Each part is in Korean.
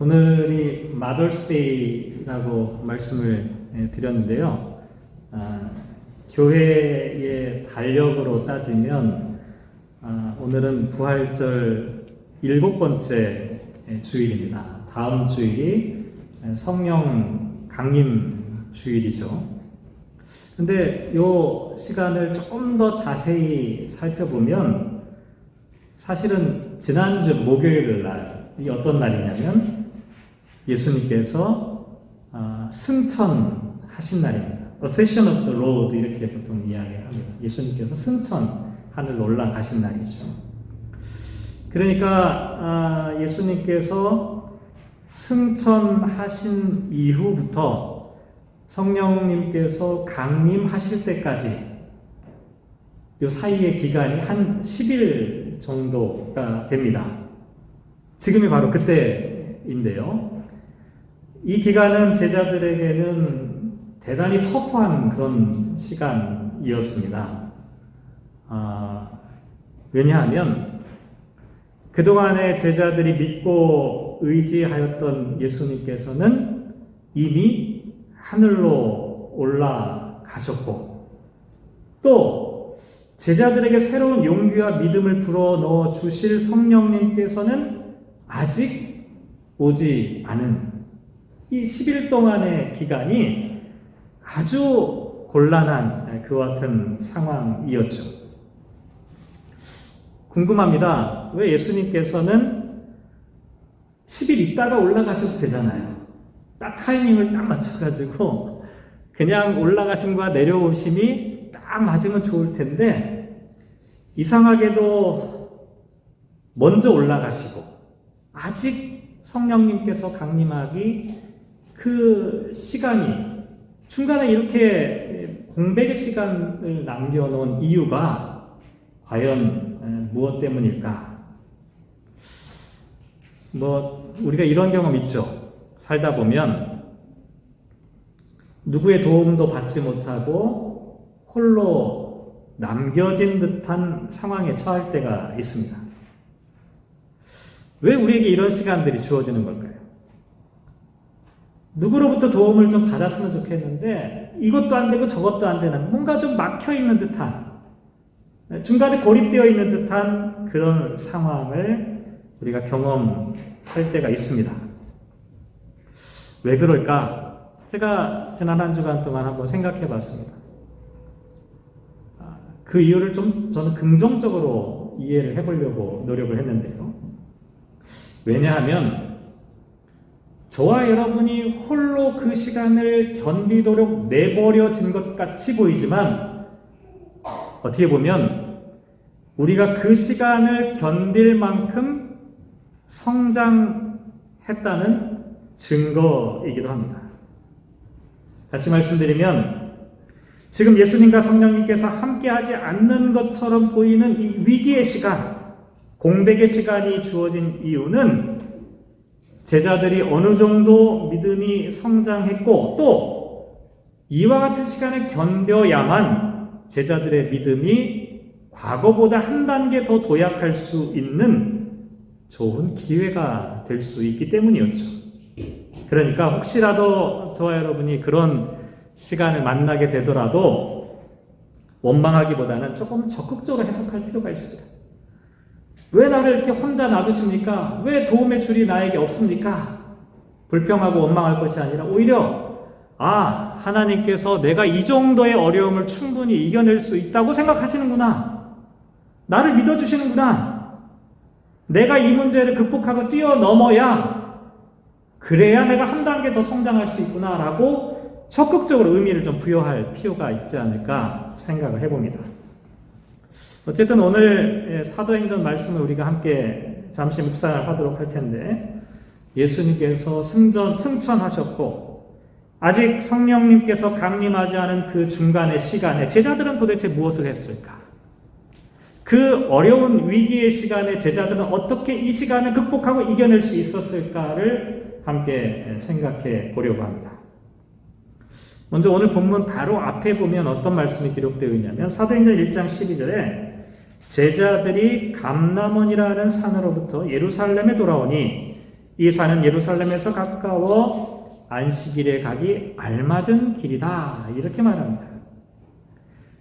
오늘이 마더스데이라고 말씀을 드렸는데요. 교회의 달력으로 따지면 오늘은 부활절 7번째 주일입니다. 다음 주일이 성령 강림 주일이죠. 근데 이 시간을 조금 더 자세히 살펴보면 사실은 지난주 목요일 날이 어떤 날이냐면 예수님께서 승천하신 날입니다. Ascension of the Lord 이렇게 보통 이야기합니다. 예수님께서 승천 하늘로 올라가신 날이죠. 그러니까 예수님께서 승천하신 이후부터 성령님께서 강림하실 때까지 이 사이의 기간이 한 10일 정도가 됩니다. 지금이 바로 그때인데요. 이 기간은 제자들에게는 대단히 터프한 그런 시간이었습니다. 왜냐하면 그동안에 제자들이 믿고 의지하였던 예수님께서는 이미 하늘로 올라가셨고 또 제자들에게 새로운 용기와 믿음을 불어넣어 주실 성령님께서는 아직 오지 않은 이 10일 동안의 기간이 아주 곤란한 그와 같은 상황이었죠. 궁금합니다. 왜 예수님께서는 10일 있다가 올라가셔도 되잖아요. 딱 타이밍을 딱 맞춰가지고 그냥 올라가심과 내려오심이 딱 맞으면 좋을 텐데 이상하게도 먼저 올라가시고 아직 성령님께서 강림하기 그 시간이 중간에 이렇게 공백의 시간을 남겨놓은 이유가 과연 무엇 때문일까? 우리가 이런 경험 있죠. 살다 보면 누구의 도움도 받지 못하고 홀로 남겨진 듯한 상황에 처할 때가 있습니다. 왜 우리에게 이런 시간들이 주어지는 걸까요? 누구로부터 도움을 좀 받았으면 좋겠는데 이것도 안 되고 저것도 안 되는 뭔가 좀 막혀있는 듯한 중간에 고립되어 있는 듯한 그런 상황을 우리가 경험할 때가 있습니다. 왜 그럴까? 제가 지난 한 주간 동안 한번 생각해 봤습니다. 그 이유를 좀 저는 긍정적으로 이해를 해보려고 노력을 했는데요. 왜냐하면 저와 여러분이 홀로 그 시간을 견디도록 내버려진 것 같이 보이지만 어떻게 보면 우리가 그 시간을 견딜 만큼 성장했다는 증거이기도 합니다. 다시 말씀드리면 지금 예수님과 성령님께서 함께하지 않는 것처럼 보이는 이 위기의 시간, 공백의 시간이 주어진 이유는 제자들이 어느 정도 믿음이 성장했고 또 이와 같은 시간을 견뎌야만 제자들의 믿음이 과거보다 한 단계 더 도약할 수 있는 좋은 기회가 될 수 있기 때문이었죠. 그러니까 혹시라도 저와 여러분이 그런 시간을 만나게 되더라도 원망하기보다는 조금 적극적으로 해석할 필요가 있습니다. 왜 나를 이렇게 혼자 놔두십니까? 왜 도움의 줄이 나에게 없습니까? 불평하고 원망할 것이 아니라 오히려 하나님께서 내가 이 정도의 어려움을 충분히 이겨낼 수 있다고 생각하시는구나. 나를 믿어주시는구나. 내가 이 문제를 극복하고 뛰어넘어야 그래야 내가 한 단계 더 성장할 수 있구나 라고 적극적으로 의미를 좀 부여할 필요가 있지 않을까 생각을 해봅니다. 어쨌든 오늘 사도행전 말씀을 우리가 함께 잠시 묵상을 하도록 할 텐데 예수님께서 승천하셨고 아직 성령님께서 강림하지 않은 그 중간의 시간에 제자들은 도대체 무엇을 했을까? 그 어려운 위기의 시간에 제자들은 어떻게 이 시간을 극복하고 이겨낼 수 있었을까를 함께 생각해 보려고 합니다. 먼저 오늘 본문 바로 앞에 보면 어떤 말씀이 기록되어 있냐면 사도행전 1장 12절에 제자들이 감람원이라는 산으로부터 예루살렘에 돌아오니 이 산은 예루살렘에서 가까워 안식일에 가기 알맞은 길이다. 이렇게 말합니다.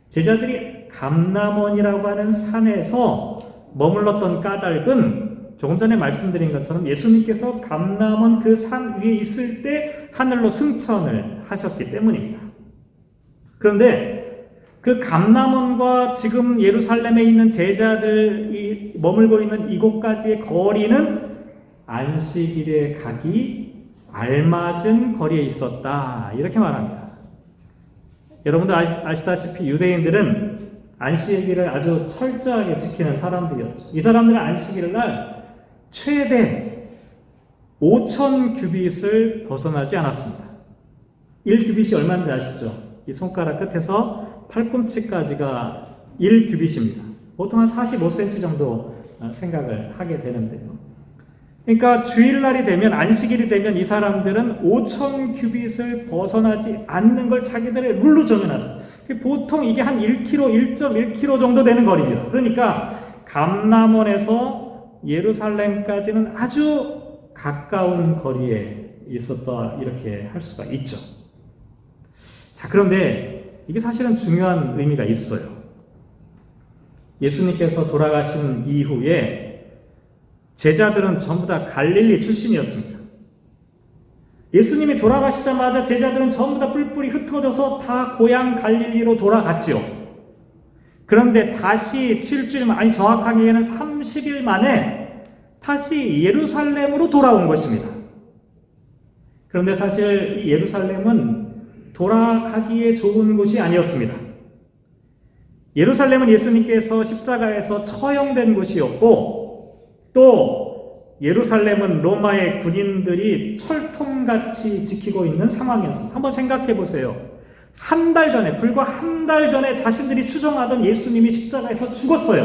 제자들이 감람원이라고 하는 산에서 머물렀던 까닭은 조금 전에 말씀드린 것처럼 예수님께서 감람원 그 산 위에 있을 때 하늘로 승천을 하셨기 때문입니다. 그런데 그 감람원과 지금 예루살렘에 있는 제자들이 머물고 있는 이곳까지의 거리는 안식일에 가기 알맞은 거리에 있었다. 이렇게 말합니다. 여러분도 아시다시피 유대인들은 안식일을 아주 철저하게 지키는 사람들이었죠. 이 사람들은 안식일 날 최대 5,000 규빗을 벗어나지 않았습니다. 1규빗이 얼마인지 아시죠? 이 손가락 끝에서 팔꿈치까지가 1규빗입니다. 보통 한 45cm 정도 생각을 하게 되는데요. 그러니까 주일날이 되면, 안식일이 되면 이 사람들은 5,000 규빗을 벗어나지 않는 걸 자기들의 룰로 정해놨어요. 보통 이게 한 1km, 1.1km 정도 되는 거리입니다. 그러니까 감람원에서 예루살렘까지는 아주 가까운 거리에 있었다, 이렇게 할 수가 있죠. 자, 그런데 이게 사실은 중요한 의미가 있어요. 예수님께서 돌아가신 이후에 제자들은 전부 다 갈릴리 출신이었습니다. 예수님이 돌아가시자마자 제자들은 전부 다 뿔뿔이 흩어져서 다 고향 갈릴리로 돌아갔지요. 그런데 다시 7주일, 아니 정확하게는 30일 만에 다시 예루살렘으로 돌아온 것입니다. 그런데 사실 이 예루살렘은 돌아가기에 좋은 곳이 아니었습니다. 예루살렘은 예수님께서 십자가에서 처형된 곳이었고, 또 예루살렘은 로마의 군인들이 철통같이 지키고 있는 상황이었습니다. 한번 생각해 보세요. 불과 한 달 전에 자신들이 추종하던 예수님이 십자가에서 죽었어요.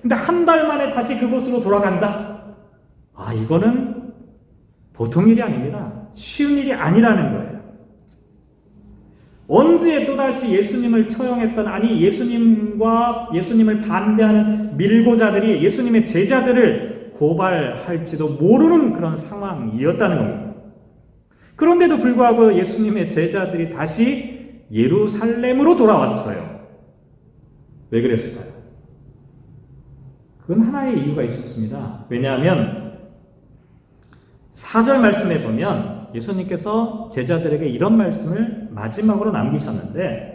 근데 한 달 만에 다시 그곳으로 돌아간다? 이거는 보통 일이 아닙니다. 쉬운 일이 아니라는 거예요. 언제 또다시 예수님을 처형했던, 아니 예수님을 반대하는 밀고자들이 예수님의 제자들을 고발할지도 모르는 그런 상황이었다는 겁니다. 그런데도 불구하고 예수님의 제자들이 다시 예루살렘으로 돌아왔어요. 왜 그랬을까요? 그건 하나의 이유가 있었습니다. 왜냐하면 4절 말씀에 보면 예수님께서 제자들에게 이런 말씀을 마지막으로 남기셨는데,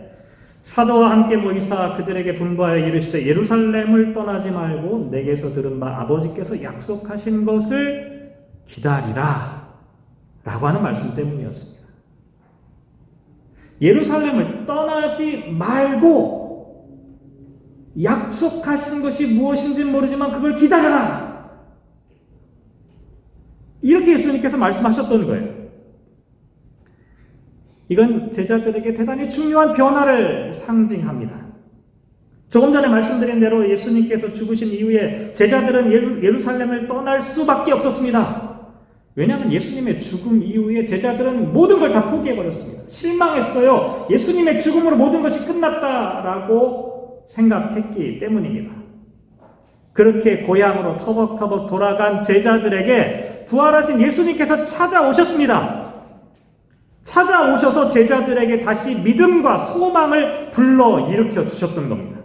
사도와 함께 모이사 그들에게 분부하여 이르시되 예루살렘을 떠나지 말고 내게서 들은 바 아버지께서 약속하신 것을 기다리라 라고 하는 말씀 때문이었습니다. 예루살렘을 떠나지 말고 약속하신 것이 무엇인지 모르지만 그걸 기다려라, 이렇게 예수님께서 말씀하셨던 거예요. 이건 제자들에게 대단히 중요한 변화를 상징합니다. 조금 전에 말씀드린 대로 예수님께서 죽으신 이후에 제자들은 예루살렘을 떠날 수밖에 없었습니다. 왜냐하면 예수님의 죽음 이후에 제자들은 모든 걸 다 포기해버렸습니다. 실망했어요. 예수님의 죽음으로 모든 것이 끝났다라고 생각했기 때문입니다. 그렇게 고향으로 터벅터벅 돌아간 제자들에게 부활하신 예수님께서 찾아오셨습니다. 찾아오셔서 제자들에게 다시 믿음과 소망을 불러일으켜 주셨던 겁니다.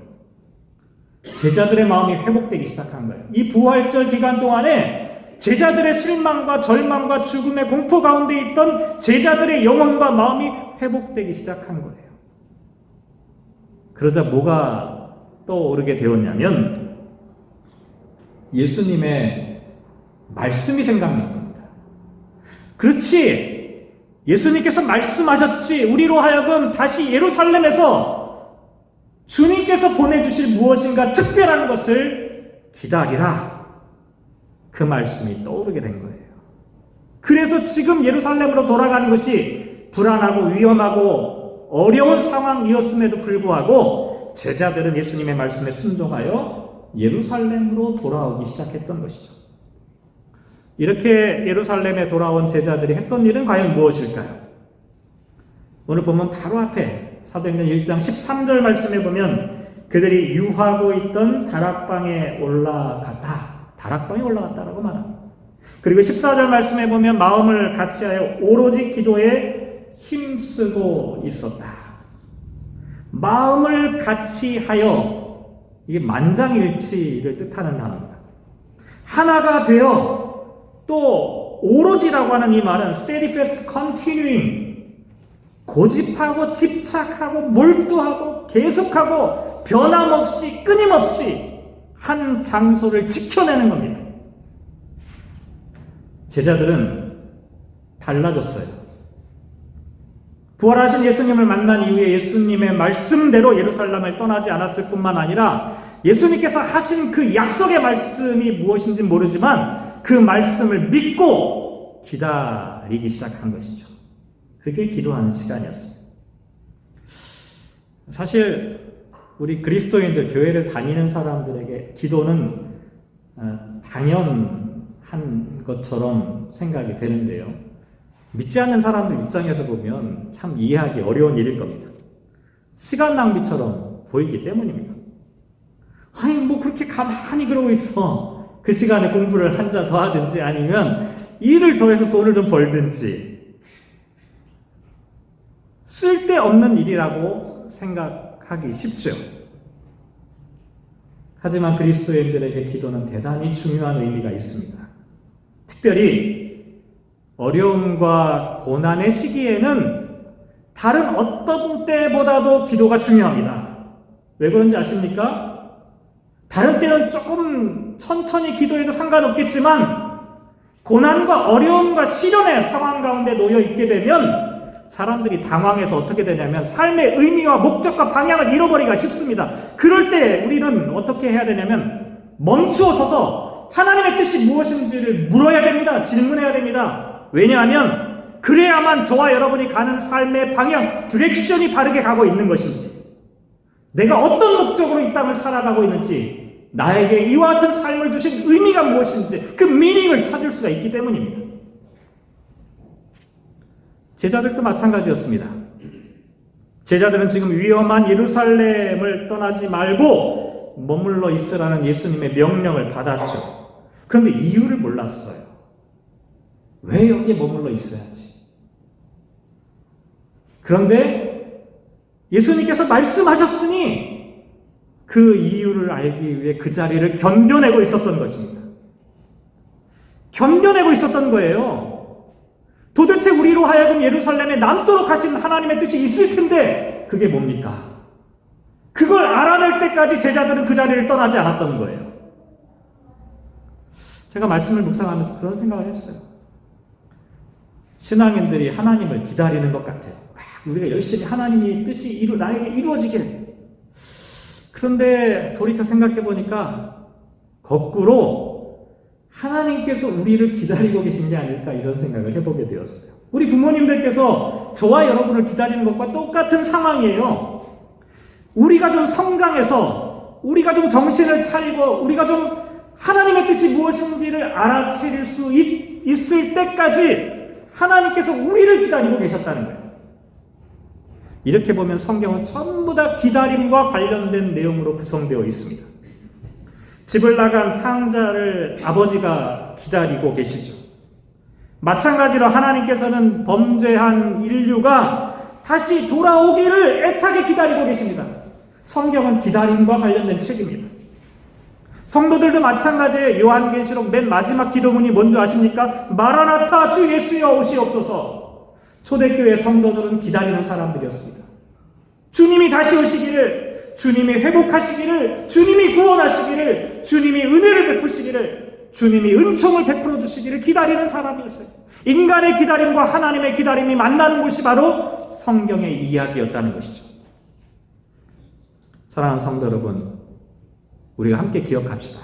제자들의 마음이 회복되기 시작한 거예요. 이 부활절 기간 동안에 제자들의 실망과 절망과 죽음의 공포 가운데 있던 제자들의 영혼과 마음이 회복되기 시작한 거예요. 그러자 뭐가 떠오르게 되었냐면 예수님의 말씀이 생각난 겁니다. 그렇지, 예수님께서 말씀하셨지, 우리로 하여금 다시 예루살렘에서 주님께서 보내주실 무엇인가 특별한 것을 기다리라, 그 말씀이 떠오르게 된 거예요. 그래서 지금 예루살렘으로 돌아가는 것이 불안하고 위험하고 어려운 상황이었음에도 불구하고 제자들은 예수님의 말씀에 순종하여 예루살렘으로 돌아오기 시작했던 것이죠. 이렇게 예루살렘에 돌아온 제자들이 했던 일은 과연 무엇일까요? 오늘 보면 바로 앞에 사도행전 1장 13절 말씀에 보면 그들이 유하고 있던 다락방에 올라갔다라고 말합니다. 그리고 14절 말씀에 보면 마음을 같이하여 오로지 기도에 힘쓰고 있었다. 마음을 같이하여, 이게 만장일치를 뜻하는 단어입니다. 하나가 되어, 또 오로지라고 하는 이 말은 steadfast continuing, 고집하고 집착하고 몰두하고 계속하고 변함없이 끊임없이 한 장소를 지켜내는 겁니다. 제자들은 달라졌어요. 부활하신 예수님을 만난 이후에 예수님의 말씀대로 예루살렘을 떠나지 않았을 뿐만 아니라 예수님께서 하신 그 약속의 말씀이 무엇인지 모르지만 그 말씀을 믿고 기다리기 시작한 것이죠. 그게 기도하는 시간이었습니다. 사실 우리 그리스도인들, 교회를 다니는 사람들에게 기도는 당연한 것처럼 생각이 되는데요. 믿지 않는 사람들 입장에서 보면 참 이해하기 어려운 일일 겁니다. 시간 낭비처럼 보이기 때문입니다. 아니, 뭐 그렇게 가만히 그러고 있어. 그 시간에 공부를 한 잔 더 하든지 아니면 일을 더해서 돈을 좀 벌든지, 쓸데없는 일이라고 생각하기 쉽죠. 하지만 그리스도인들에게 기도는 대단히 중요한 의미가 있습니다. 특별히 어려움과 고난의 시기에는 다른 어떤 때보다도 기도가 중요합니다. 왜 그런지 아십니까? 다른 때는 조금 천천히 기도해도 상관없겠지만 고난과 어려움과 시련의 상황 가운데 놓여 있게 되면 사람들이 당황해서 어떻게 되냐면 삶의 의미와 목적과 방향을 잃어버리기가 쉽습니다. 그럴 때 우리는 어떻게 해야 되냐면 멈추어 서서 하나님의 뜻이 무엇인지를 물어야 됩니다. 질문해야 됩니다. 왜냐하면 그래야만 저와 여러분이 가는 삶의 방향, 디렉션이 바르게 가고 있는 것인지, 내가 어떤 목적으로 이 땅을 살아가고 있는지, 나에게 이와 같은 삶을 주신 의미가 무엇인지 그 미닝을 찾을 수가 있기 때문입니다. 제자들도 마찬가지였습니다. 제자들은 지금 위험한 예루살렘을 떠나지 말고 머물러 있으라는 예수님의 명령을 받았죠. 그런데 이유를 몰랐어요. 왜 여기에 머물러 있어야지? 그런데 예수님께서 말씀하셨으니 그 이유를 알기 위해 그 자리를 견뎌내고 있었던 것입니다. 견뎌내고 있었던 거예요. 도대체 우리로 하여금 예루살렘에 남도록 하신 하나님의 뜻이 있을 텐데 그게 뭡니까? 그걸 알아낼 때까지 제자들은 그 자리를 떠나지 않았던 거예요. 제가 말씀을 묵상하면서 그런 생각을 했어요. 신앙인들이 하나님을 기다리는 것 같아요. 우리가 열심히 하나님의 뜻이 나에게 이루어지길. 그런데 돌이켜 생각해 보니까 거꾸로 하나님께서 우리를 기다리고 계신 게 아닐까, 이런 생각을 해보게 되었어요. 우리 부모님들께서 저와 여러분을 기다리는 것과 똑같은 상황이에요. 우리가 좀 성장해서, 우리가 좀 정신을 차리고, 우리가 좀 하나님의 뜻이 무엇인지를 알아차릴 수 있을 때까지 하나님께서 우리를 기다리고 계셨다는 거예요. 이렇게 보면 성경은 전부 다 기다림과 관련된 내용으로 구성되어 있습니다. 집을 나간 탕자를 아버지가 기다리고 계시죠. 마찬가지로 하나님께서는 범죄한 인류가 다시 돌아오기를 애타게 기다리고 계십니다. 성경은 기다림과 관련된 책입니다. 성도들도 마찬가지예요. 요한계시록 맨 마지막 기도문이 뭔지 아십니까? 마라나타 주 예수여 오시옵소서. 초대교회 성도들은 기다리는 사람들이었습니다. 주님이 다시 오시기를, 주님이 회복하시기를, 주님이 구원하시기를, 주님이 은혜를 베푸시기를, 주님이 은총을 베풀어 주시기를 기다리는 사람이었어요. 인간의 기다림과 하나님의 기다림이 만나는 곳이 바로 성경의 이야기였다는 것이죠. 사랑하는 성도 여러분, 우리가 함께 기억합시다.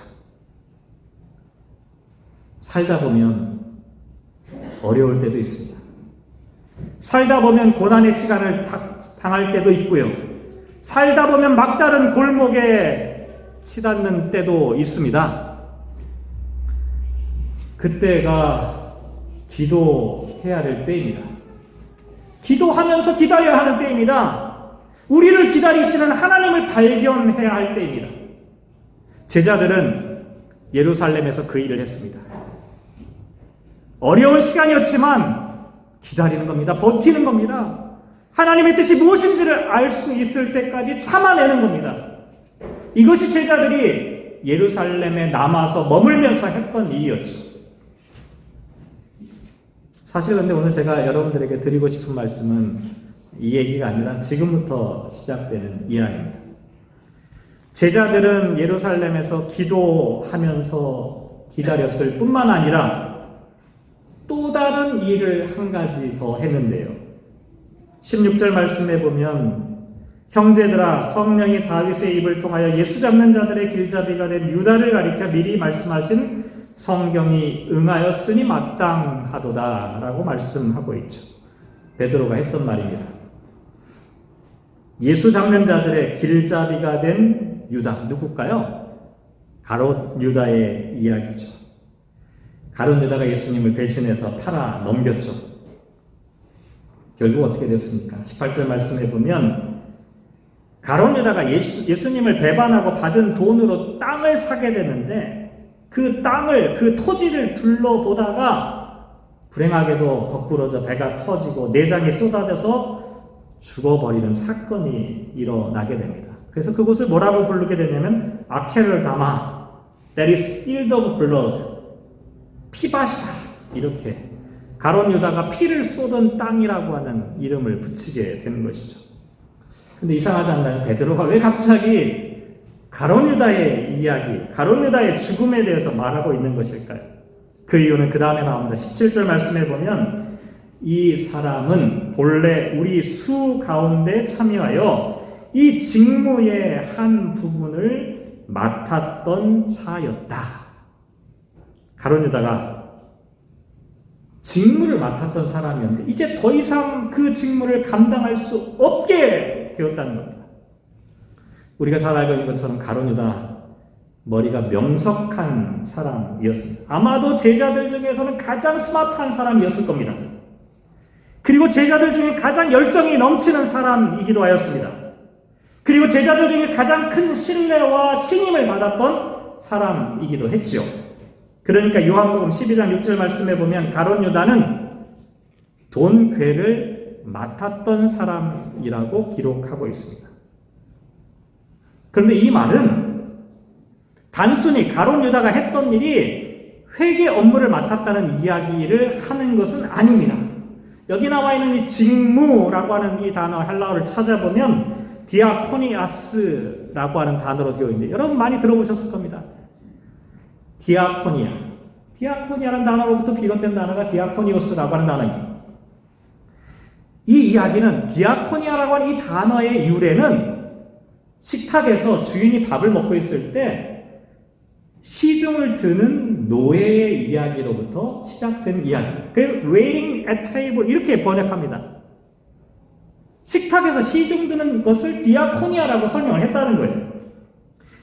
살다 보면 어려울 때도 있습니다. 살다 보면 고난의 시간을 당할 때도 있고요. 살다 보면 막다른 골목에 치닫는 때도 있습니다. 그때가 기도해야 될 때입니다. 기도하면서 기다려야 하는 때입니다. 우리를 기다리시는 하나님을 발견해야 할 때입니다. 제자들은 예루살렘에서 그 일을 했습니다. 어려운 시간이었지만 기다리는 겁니다. 버티는 겁니다. 하나님의 뜻이 무엇인지를 알 수 있을 때까지 참아내는 겁니다. 이것이 제자들이 예루살렘에 남아서 머물면서 했던 일이었죠. 사실 근데 오늘 제가 여러분들에게 드리고 싶은 말씀은 이 얘기가 아니라 지금부터 시작되는 이야기입니다. 제자들은 예루살렘에서 기도하면서 기다렸을 뿐만 아니라 또 다른 일을 한 가지 더 했는데요. 16절 말씀에 보면 형제들아 성령이 다윗의 입을 통하여 예수 잡는 자들의 길잡이가 된 유다를 가리켜 미리 말씀하신 성경이 응하였으니 마땅하도다 라고 말씀하고 있죠. 베드로가 했던 말입니다. 예수 잡는 자들의 길잡이가 된 유다, 누굴까요? 가롯 유다의 이야기죠. 가롯 유다가 예수님을 대신해서 팔아 넘겼죠. 결국 어떻게 됐습니까? 18절 말씀해 보면 가롯 유다가 예수님을 배반하고 받은 돈으로 땅을 사게 되는데 그 땅을, 그 토지를 둘러보다가 불행하게도 거꾸러져 배가 터지고 내장이 쏟아져서 죽어버리는 사건이 일어나게 됩니다. 그래서 그곳을 뭐라고 부르게 되냐면 아케르다마, that is field of blood, 피밭이다, 이렇게 가롯 유다가 피를 쏟은 땅이라고 하는 이름을 붙이게 되는 것이죠. 근데 이상하지 않나요? 베드로가 왜 갑자기 가롯 유다의 이야기, 가롯 유다의 죽음에 대해서 말하고 있는 것일까요? 그 이유는 그 다음에 나옵니다. 17절 말씀에 보면 이 사람은 본래 우리 수 가운데 참여하여 이 직무의 한 부분을 맡았던 자였다. 가롯 유다가 직무를 맡았던 사람이었는데 이제 더 이상 그 직무를 감당할 수 없게 되었다는 겁니다. 우리가 잘 알고 있는 것처럼 가롯 유다 머리가 명석한 사람이었습니다. 아마도 제자들 중에서는 가장 스마트한 사람이었을 겁니다. 그리고 제자들 중에 가장 열정이 넘치는 사람이기도 하였습니다. 그리고 제자들 중에 가장 큰 신뢰와 신임을 받았던 사람이기도 했지요. 그러니까 요한복음 12장 6절 말씀에 보면 가롯 유다는 돈 괴를 맡았던 사람이라고 기록하고 있습니다. 그런데 이 말은 단순히 가롯 유다가 했던 일이 회계 업무를 맡았다는 이야기를 하는 것은 아닙니다. 여기 나와 있는 이 직무라고 하는 이 단어 헬라어를 찾아보면 디아코니아스라고 하는 단어로 되어 있는데 여러분 많이 들어보셨을 겁니다. 디아코니아라는 단어로부터 비롯된 단어가 디아코니오스라고 하는 단어입니다. 이 이야기는 디아코니아라고 하는 이 단어의 유래는 식탁에서 주인이 밥을 먹고 있을 때 시중을 드는 노예의 이야기로부터 시작된 이야기입니다. 그래서 waiting at table 이렇게 번역합니다. 식탁에서 시중 드는 것을 디아코니아라고 설명을 했다는 거예요.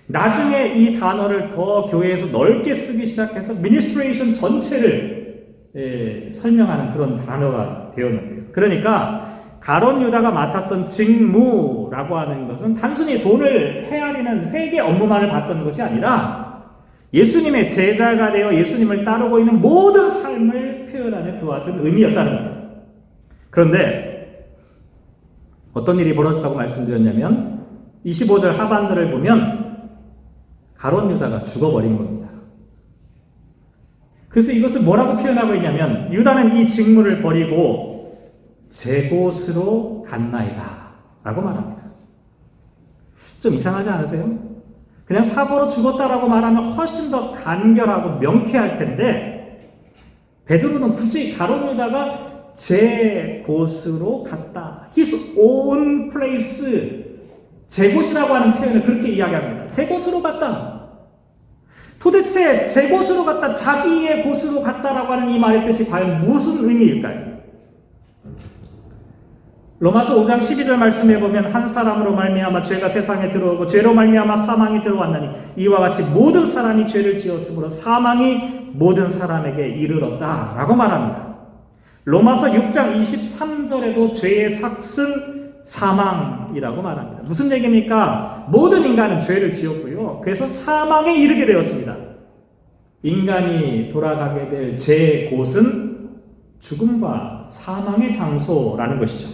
나중에 이 단어를 더 교회에서 넓게 쓰기 시작해서 미니스트레이션 전체를 설명하는 그런 단어가 되었는데요. 그러니까 가롯 유다가 맡았던 직무라고 하는 것은 단순히 돈을 헤아리는 회계 업무만을 받던 것이 아니라 예수님의 제자가 되어 예수님을 따르고 있는 모든 삶을 표현하는 그와 같은 의미였다는 겁니다. 그런데 어떤 일이 벌어졌다고 말씀드렸냐면 25절 하반절을 보면 가롯 유다가 죽어버린 겁니다. 그래서 이것을 뭐라고 표현하고 있냐면 유다는 이 직무를 버리고 제 곳으로 갔나이다 라고 말합니다. 좀 이상하지 않으세요? 그냥 사고로 죽었다라고 말하면 훨씬 더 간결하고 명쾌할 텐데 베드로는 굳이 가롯 유다가 제 곳으로 갔다, his own place, 제 곳이라고 하는 표현을 그렇게 이야기합니다. 제 곳으로 갔다. 도대체 제 곳으로 갔다, 자기의 곳으로 갔다라고 하는 이 말의 뜻이 과연 무슨 의미일까요? 로마서 5장 12절 말씀에 보면 한 사람으로 말미암아 죄가 세상에 들어오고 죄로 말미암아 사망이 들어왔나니 이와 같이 모든 사람이 죄를 지었으므로 사망이 모든 사람에게 이르렀다라고 말합니다. 로마서 6장 23절에도 죄의 삭은 사망이라고 말합니다. 무슨 얘기입니까? 모든 인간은 죄를 지었고요. 그래서 사망에 이르게 되었습니다. 인간이 돌아가게 될 제 곳은 죽음과 사망의 장소라는 것이죠.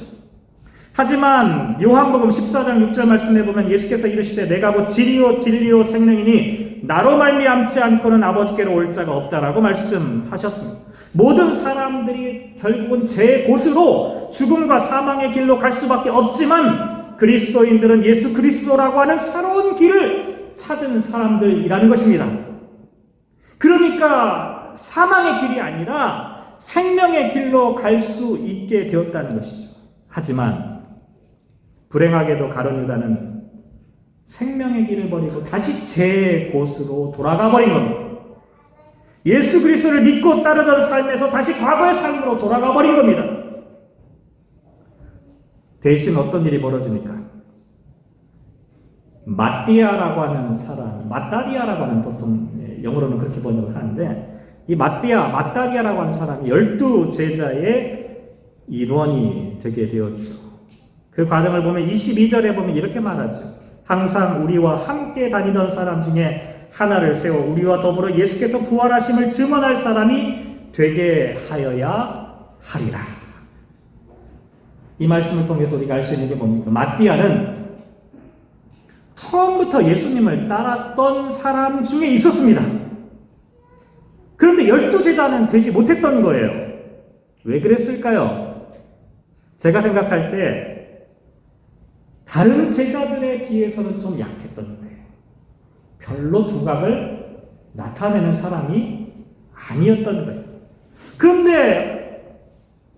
하지만 요한복음 14장 6절 말씀에 보면 예수께서 이르시되 내가 곧 진리요 진리요 생명이니 나로 말미암지 않고는 아버지께로 올 자가 없다라고 말씀하셨습니다. 모든 사람들이 결국은 제 곳으로 죽음과 사망의 길로 갈 수밖에 없지만 그리스도인들은 예수 그리스도라고 하는 새로운 길을 찾은 사람들이라는 것입니다. 그러니까 사망의 길이 아니라 생명의 길로 갈 수 있게 되었다는 것이죠. 하지만 불행하게도 가룟 유다는 생명의 길을 버리고 다시 제 곳으로 돌아가 버린 겁니다. 예수 그리스도를 믿고 따르던 삶에서 다시 과거의 삶으로 돌아가 버린 겁니다. 대신 어떤 일이 벌어집니까? 마띠아라고 하는 사람, 마따리아라고 하는 보통 영어로는 그렇게 번역을 하는데 이 마따리아라고 하는 사람이 12제자의 일원이 되게 되었죠. 그 과정을 보면 22절에 보면 이렇게 말하죠. 항상 우리와 함께 다니던 사람 중에 하나를 세워 우리와 더불어 예수께서 부활하심을 증언할 사람이 되게 하여야 하리라. 이 말씀을 통해서 우리가 알 수 있는 게 뭡니까? 마띠아는 처음부터 예수님을 따랐던 사람 중에 있었습니다. 그런데 12제자는 되지 못했던 거예요. 왜 그랬을까요? 제가 생각할 때 다른 제자들에 비해서는 좀 약했던 거예요. 별로 두각을 나타내는 사람이 아니었던 거예요. 그런데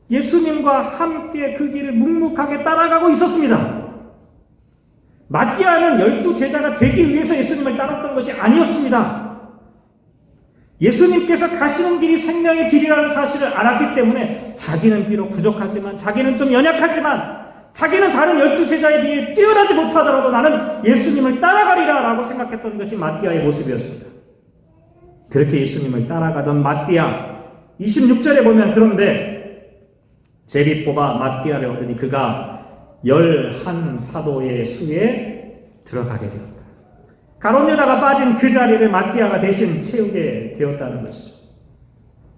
예수님과 함께 그 길을 묵묵하게 따라가고 있었습니다. 마띠아는 12제자가 되기 위해서 예수님을 따랐던 것이 아니었습니다. 예수님께서 가시는 길이 생명의 길이라는 사실을 알았기 때문에 자기는 비록 부족하지만, 자기는 좀 연약하지만, 자기는 다른 12제자에 비해 뛰어나지 못하더라도 나는 예수님을 따라가리라 라고 생각했던 것이 마띠아의 모습이었습니다. 그렇게 예수님을 따라가던 마띠아, 26절에 보면 그런데 제비 뽑아 마띠아를 얻으니 그가 11사도의 수에 들어가게 되었다. 가룟 유다가 빠진 그 자리를 마띠아가 대신 채우게 되었다는 것이죠.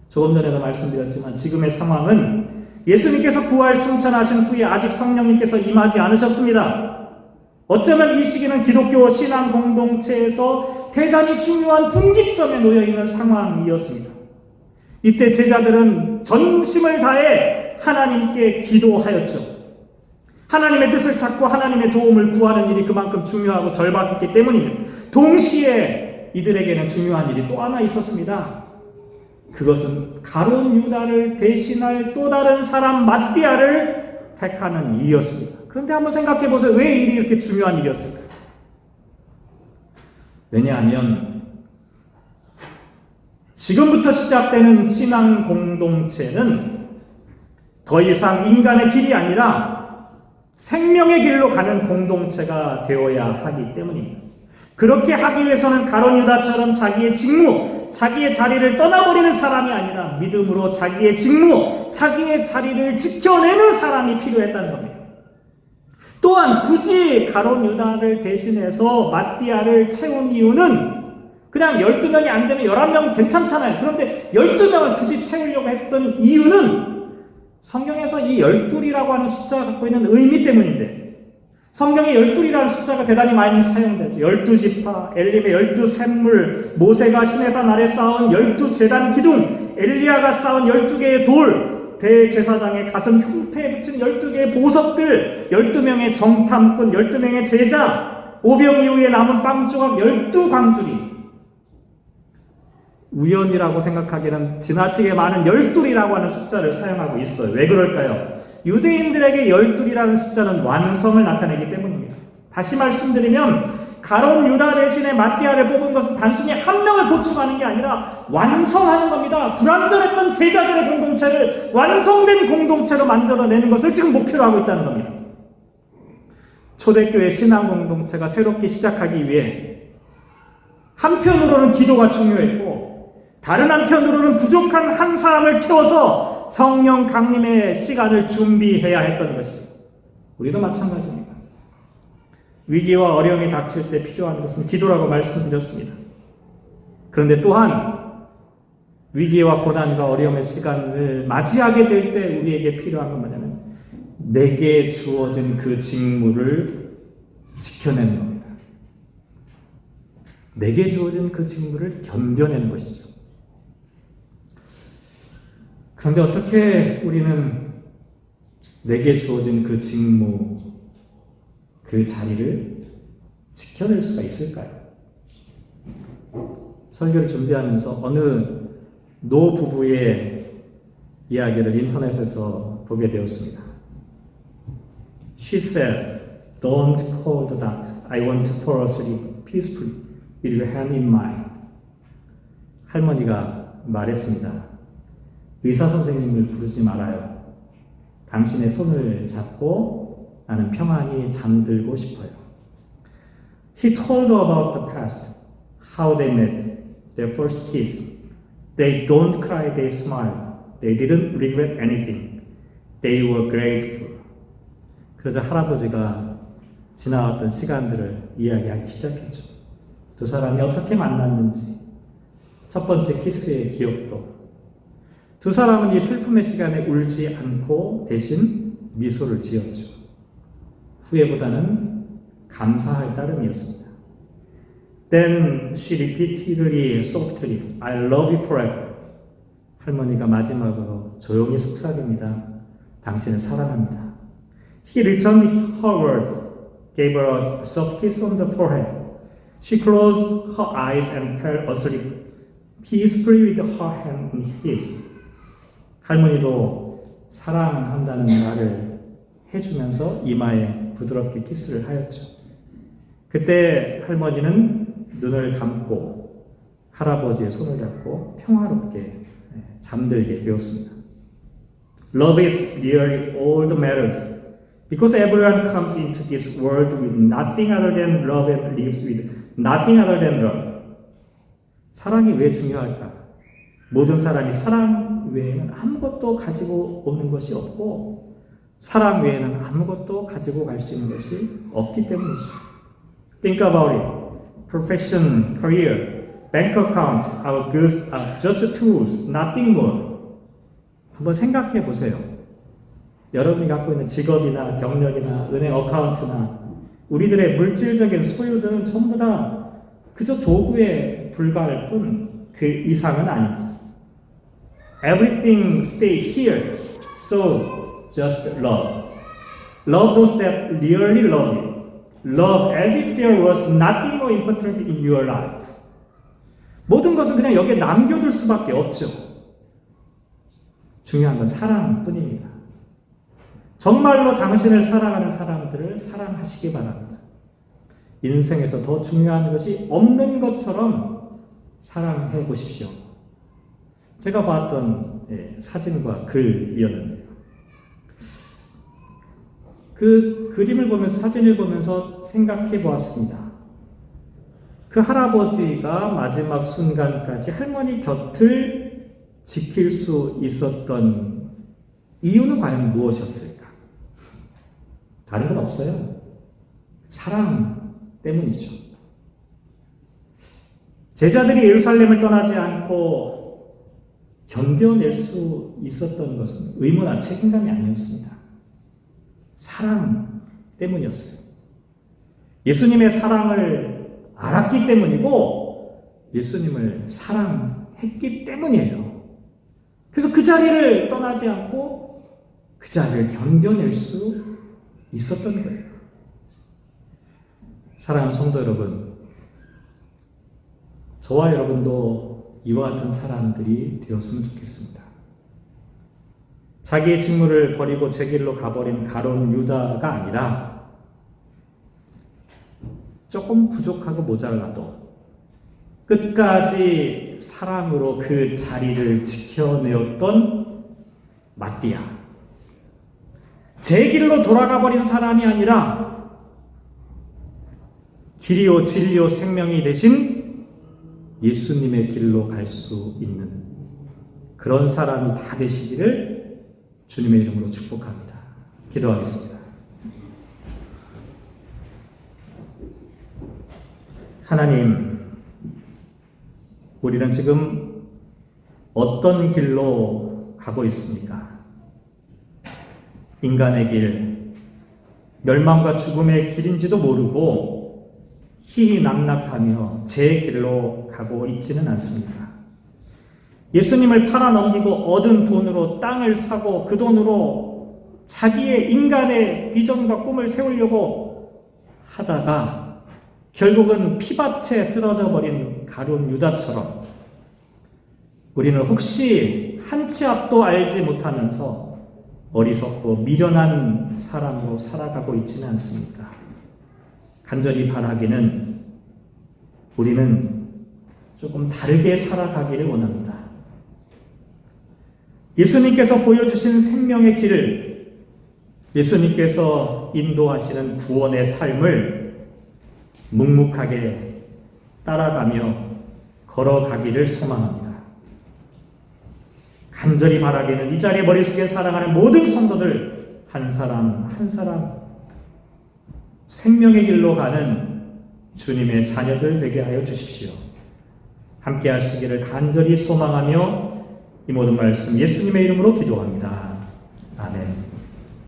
조금 전에도 말씀드렸지만 지금의 상황은 예수님께서 부활 승천하신 후에 아직 성령님께서 임하지 않으셨습니다. 어쩌면 이 시기는 기독교 신앙 공동체에서 대단히 중요한 분기점에 놓여있는 상황이었습니다. 이때 제자들은 전심을 다해 하나님께 기도하였죠. 하나님의 뜻을 찾고 하나님의 도움을 구하는 일이 그만큼 중요하고 절박했기 때문입니다. 동시에 이들에게는 중요한 일이 또 하나 있었습니다. 그것은 가룟 유다를 대신할 또 다른 사람 마띠아를 택하는 일이었습니다. 그런데 한번 생각해 보세요. 왜 일이 이렇게 중요한 일이었을까요? 왜냐하면 지금부터 시작되는 신앙 공동체는 더 이상 인간의 길이 아니라 생명의 길로 가는 공동체가 되어야 하기 때문입니다. 그렇게 하기 위해서는 가룟 유다처럼 자기의 직무, 자기의 자리를 떠나버리는 사람이 아니라 믿음으로 자기의 직무, 자기의 자리를 지켜내는 사람이 필요했다는 겁니다. 또한 굳이 가룟 유다를 대신해서 마띠아를 채운 이유는 그냥 12명이 안 되면 11명 괜찮잖아요. 그런데 12명을 굳이 채우려고 했던 이유는 성경에서 이 12이라고 하는 숫자가 갖고 있는 의미 때문인데, 성경에 12이라는 숫자가 대단히 많이 사용되죠. 12지파, 엘림의 12샘물, 모세가 시내산 아래 쌓은 12제단 기둥, 엘리야가 쌓은 12개의 돌, 대제사장의 가슴 흉패에 붙인 12개의 보석들, 12명의 정탐꾼, 12명의 제자, 오병 이후에 남은 빵 조각 12광주리. 우연이라고 생각하기는 지나치게 많은 12이라고 하는 숫자를 사용하고 있어요. 왜 그럴까요? 유대인들에게 12이라는 숫자는 완성을 나타내기 때문입니다. 다시 말씀드리면 가룟 유다 대신에 마띠아를 뽑은 것은 단순히 한 명을 보충하는 게 아니라 완성하는 겁니다. 불완전했던 제자들의 공동체를 완성된 공동체로 만들어내는 것을 지금 목표로 하고 있다는 겁니다. 초대교회 신앙 공동체가 새롭게 시작하기 위해 한편으로는 기도가 중요했고 다른 한편으로는 부족한 한 사람을 채워서 성령 강림의 시간을 준비해야 했던 것입니다. 우리도 마찬가지입니다. 위기와 어려움이 닥칠 때 필요한 것은 기도라고 말씀드렸습니다. 그런데 또한 위기와 고난과 어려움의 시간을 맞이하게 될 때 우리에게 필요한 건 뭐냐면 내게 주어진 그 직무를 지켜내는 겁니다. 내게 주어진 그 직무를 견뎌내는 것이죠. 그런데 어떻게 우리는 내게 주어진 그 직무, 그 자리를 지켜낼 수가 있을까요? 설교를 준비하면서 어느 노부부의 이야기를 인터넷에서 보게 되었습니다. She said, "Don't call the doctor. I want to fall asleep peacefully with your hand in mine." 할머니가 말했습니다. 의사 선생님을 부르지 말아요. 당신의 손을 잡고 나는 평안히 잠들고 싶어요. He told her about the past, how they met, their first kiss. They don't cry, they smiled. They didn't regret anything. They were grateful. 그러자 할아버지가 지나왔던 시간들을 이야기하기 시작했죠. 두 사람이 어떻게 만났는지, 첫 번째 키스의 기억도. 두 사람은 이 슬픔의 시간에 울지 않고 대신 미소를 지었죠. 후회보다는 감사할 따름이었습니다. Then she repeatedly, softly, I love you forever. 할머니가 마지막으로 조용히 속삭입니다. 당신을 사랑합니다. He returned her words, gave her a soft kiss on the forehead. She closed her eyes and fell asleep, peacefully with her hand in his. 할머니도 사랑한다는 말을 해주면서 이마에 부드럽게 키스를 하였죠. 그때 할머니는 눈을 감고 할아버지의 손을 잡고 평화롭게 잠들게 되었습니다. Love is really all that matters because everyone comes into this world with nothing other than love and lives with nothing other than love. 사랑이 왜 중요할까? 모든 사람이 사랑 외에는 아무것도 가지고 오는 것이 없고 사랑 외에는 아무것도 가지고 갈 수 있는 것이 없기 때문이죠. Think about it. Profession, career, bank account, our goods are just tools, nothing more. 한번 생각해 보세요. 여러분이 갖고 있는 직업이나 경력이나 은행 어카운트나 우리들의 물질적인 소유들은 전부 다 그저 도구에 불과할 뿐 그 이상은 아닙니다. Everything stay here, so just love. Love those that really love you. Love as if there was nothing more important in your life. 모든 것은 그냥 여기에 남겨둘 수밖에 없죠. 중요한 건 사랑뿐입니다. 정말로 당신을 사랑하는 사람들을 사랑하시기 바랍니다. 인생에서 더 중요한 것이 없는 것처럼 사랑해 보십시오. 제가 봤던 사진과 글이었는데요. 그 그림을 보면서 사진을 보면서 생각해 보았습니다. 그 할아버지가 마지막 순간까지 할머니 곁을 지킬 수 있었던 이유는 과연 무엇이었을까? 다른 건 없어요. 사랑 때문이죠. 제자들이 예루살렘을 떠나지 않고 견뎌낼 수 있었던 것은 의무나 책임감이 아니었습니다. 사랑 때문이었어요. 예수님의 사랑을 알았기 때문이고 예수님을 사랑했기 때문이에요. 그래서 그 자리를 떠나지 않고 그 자리를 견뎌낼 수 있었던 거예요. 사랑하는 성도 여러분, 저와 여러분도 이와 같은 사람들이 되었으면 좋겠습니다. 자기의 직무를 버리고 제 길로 가버린 가론 유다가 아니라 조금 부족하고 모자라도 끝까지 사랑으로 그 자리를 지켜내었던 마띠아. 제 길로 돌아가버린 사람이 아니라 길이요 진리요 생명이 되신 예수님의 길로 갈 수 있는 그런 사람이 다 되시기를 주님의 이름으로 축복합니다. 기도하겠습니다. 하나님, 우리는 지금 어떤 길로 가고 있습니까? 인간의 길, 멸망과 죽음의 길인지도 모르고 희낙낙하며 제 길로 가고 있지는 않습니다. 예수님을 팔아넘기고 얻은 돈으로 땅을 사고 그 돈으로 자기의 인간의 비전과 꿈을 세우려고 하다가 결국은 피밭에 쓰러져 버린 가룟 유다처럼 우리는 혹시 한 치 앞도 알지 못하면서 어리석고 미련한 사람으로 살아가고 있지는 않습니까? 간절히 바라기는 우리는 조금 다르게 살아가기를 원합니다. 예수님께서 보여주신 생명의 길을, 예수님께서 인도하시는 구원의 삶을 묵묵하게 따라가며 걸어가기를 소망합니다. 간절히 바라기는 이 자리에 머릿속에 사랑하는 모든 성도들 한 사람 한 사람 생명의 길로 가는 주님의 자녀들 되게 하여 주십시오. 함께 하시기를 간절히 소망하며 이 모든 말씀 예수님의 이름으로 기도합니다. 아멘.